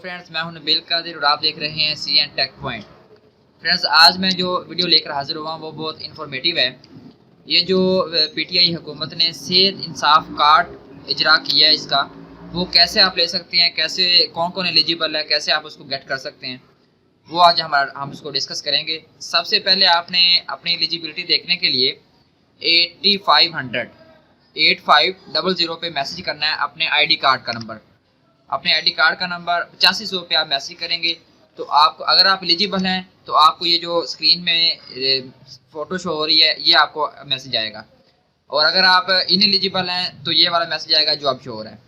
Friends, मैं हूं नबील कादिर और आप देख रहे हैं सी एंड टेक पॉइंट। फ्रेंड्स, आज मैं जो वीडियो लेकर हाजिर हुआ वो बहुत इन्फॉर्मेटिव है। ये जो पीटीआई हुकूमत ने सेहत इंसाफ कार्ड इजरा किया है, इसका वो कैसे आप ले सकते हैं, कैसे कौन कौन एलिजिबल है, कैसे आप उसको गेट कर सकते हैं, वो आज हम उसको डिस्कस करेंगे। सबसे पहले आपने अपनी एलिजिबिलिटी देखने के लिए 8500 पे मैसेज करना है अपने आईडी कार्ड का नंबर। अपने आईडी कार्ड का नंबर 8500 पे आप मैसेज करेंगे तो आपको, अगर आप एलिजिबल हैं तो आपको ये जो स्क्रीन में फ़ोटो शो हो रही है ये आपको मैसेज आएगा, और अगर आप इनएलिजिबल हैं तो ये वाला मैसेज आएगा जो अब शो हो रहा है।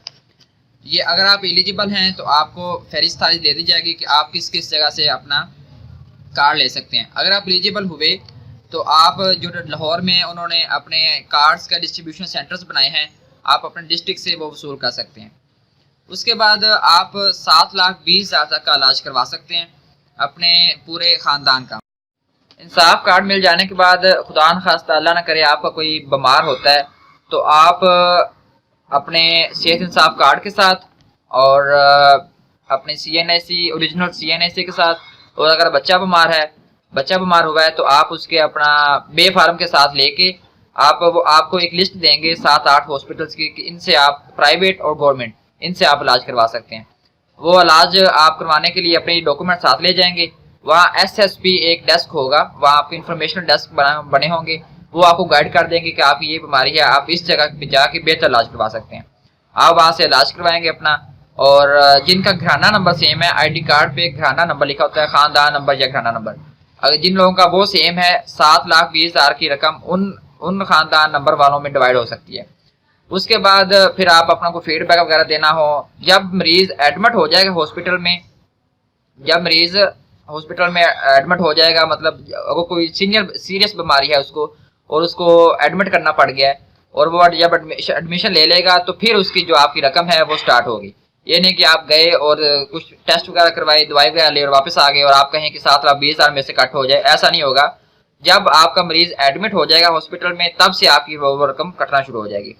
ये अगर आप एलिजिबल हैं तो आपको फहरिस्त तारीख दे दी जाएगी कि आप किस किस जगह से अपना कार्ड ले सकते हैं। अगर आप एलिजिबल हुए तो आप जो लाहौर में उन्होंने अपने कार्ड्स का डिस्ट्रीब्यूशन सेंटर्स बनाए हैं, आप अपने डिस्ट्रिक्ट से वो वसूल कर सकते हैं। उसके बाद आप 7,20,000 तक का इलाज करवा सकते हैं अपने पूरे ख़ानदान का। इंसाफ कार्ड मिल जाने के बाद खुदा न खास्ता अल्लाह ना करे आपका कोई बीमार होता है तो आप अपने सेहत इंसाफ कार्ड के साथ और अपने CNIC ओरिजिनल CNIC के साथ, और अगर बच्चा बीमार हुआ है तो आप उसके अपना बे फार्म के साथ लेके वो आपको एक लिस्ट देंगे 7-8 हॉस्पिटल्स की कि इनसे आप प्राइवेट और गवर्नमेंट इनसे आप इलाज करवा सकते हैं। वो इलाज आप करवाने के लिए अपने डॉक्यूमेंट साथ ले जाएंगे। वहाँ SSP एक डेस्क होगा, वहाँ आपके इंफॉर्मेशन डेस्क बने होंगे, वो आपको गाइड कर देंगे कि आप ये बीमारी है, आप इस जगह पे जाके बेहतर इलाज करवा सकते हैं। आप वहाँ से इलाज करवाएंगे अपना। और जिनका घराना नंबर सेम है, आईडी कार्ड पे घराना नंबर लिखा होता है, खानदान नंबर या घराना नंबर, अगर जिन लोगों का वो सेम है 7,20,000 की रकम उन खानदान नंबर वालों में डिवाइड हो सकती है। उसके बाद फिर आप अपना कोई फीडबैक वगैरह देना हो, जब मरीज एडमिट हो जाएगा हॉस्पिटल में, एडमिट हो जाएगा, मतलब अगर कोई सीरियस बीमारी है उसको और उसको एडमिट करना पड़ गया है और वो जब एडमिशन ले लेगा तो फिर उसकी जो आपकी रकम है वो स्टार्ट होगी। ये नहीं कि आप गए और कुछ टेस्ट वगैरह करवाए, दवाई वगैरह ले और वापस आ गए और आप कहें कि 7,20,000 में से कट हो जाए, ऐसा नहीं होगा। जब आपका मरीज एडमिट हो जाएगा हॉस्पिटल में तब से आपकी वो रकम कटना शुरू हो जाएगी।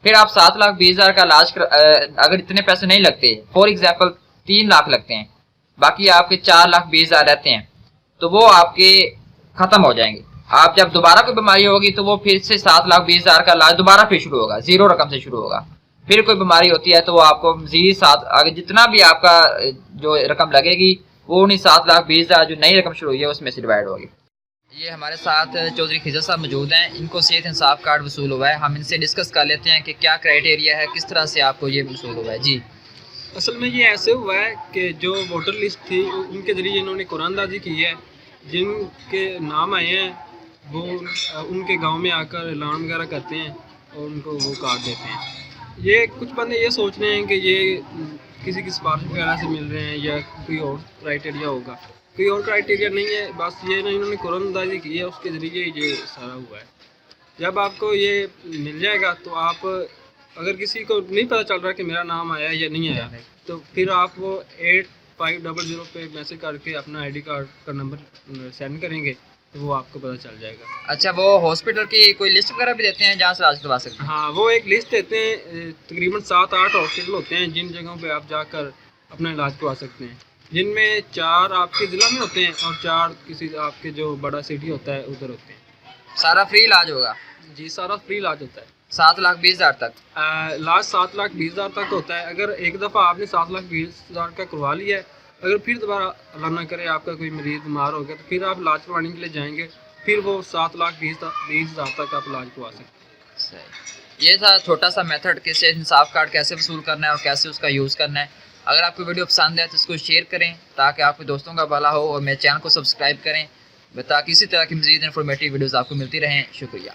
फिर आप 7,20,000 का इलाज अगर इतने पैसे नहीं लगते, फॉर एग्जाम्पल 3 लाख लगते हैं, बाकी आपके 4,20,000 रहते हैं, तो वो आपके खत्म हो जाएंगे। आप जब दोबारा कोई बीमारी होगी तो वो फिर से 7,20,000 का इलाज दोबारा फिर शुरू होगा, 0 रकम से शुरू होगा। फिर कोई बीमारी होती है तो वो आपको मजीद आगे जितना भी आपका जो रकम लगेगी वो उन्हीं 7,20,000 जो नई रकम शुरू हुई है उसमें से डिवाइड होगी। ये हमारे साथ चौधरी खिजर साहब मौजूद हैं, इनको सेहत इंसाफ कार्ड वसूल हुआ है। हम इनसे डिस्कस कर लेते हैं कि क्या क्राइटेरिया है, किस तरह से आपको ये वसूल हुआ है। जी, असल में ये ऐसे हुआ है कि जो वोटर लिस्ट थी उनके ज़रिए इन्होंने कुरानदाजी की है, जिनके नाम आए हैं वो उनके गांव में आकर ऐलान वगैरह करते हैं और उनको वो कार्ड देते हैं। ये कुछ बंदे ये सोच रहे हैं कि ये किसी की सिफारिश वगैरह से मिल रहे हैं या कोई और क्राइटेरिया होगा। कोई और क्राइटेरिया नहीं है, बस ये ना इन्होंने कुरानदाजी की है, उसके ज़रिए ये सारा हुआ है। जब आपको ये मिल जाएगा तो आप, अगर किसी को नहीं पता चल रहा कि मेरा नाम आया या नहीं आया, तो फिर आप वो 8500 पे मैसेज करके अपना आईडी कार्ड का नंबर सेंड करेंगे तो वो आपको पता चल जाएगा। अच्छा, वो हॉस्पिटल की कोई लिस्ट वगैरह भी देते हैं जहाँ से इलाज करवा सकते हैं? हाँ, वो एक लिस्ट देते हैं, तकरीबन 7-8 हॉस्पिटल होते हैं जिन जगहों पे आप जाकर अपना इलाज करवा सकते हैं, जिनमें 4 आपके ज़िला में होते हैं और 4 किसी आपके जो बड़ा सिटी होता है उधर होते हैं। सारा फ्री इलाज होगा? जी, सारा फ्री इलाज होता है। 7,20,000 तक लास्ट 7,20,000 तक होता है। अगर एक दफ़ा आपने 7,20,000 का करवा लिया है, अगर फिर दोबारा अल्लाह ना करे आपका कोई मरीज़ बीमार हो गया तो फिर आप इलाज करवाने के लिए जाएंगे, फिर वो 7,20,000 तक आप इलाज करवा सकते हैं। सही, ये था छोटा सा मेथड कि सेहत इंसाफ कार्ड कैसे वसूल करना है और कैसे उसका यूज़ करना है। अगर आपको वीडियो पसंद है तो इसको शेयर करें ताकि आपके दोस्तों का भला हो, और मेरे चैनल को सब्सक्राइब करें ताकि इसी तरह की मज़ीद इन्फॉर्मेटिव वीडियोज़ आपको मिलती रहें। शुक्रिया।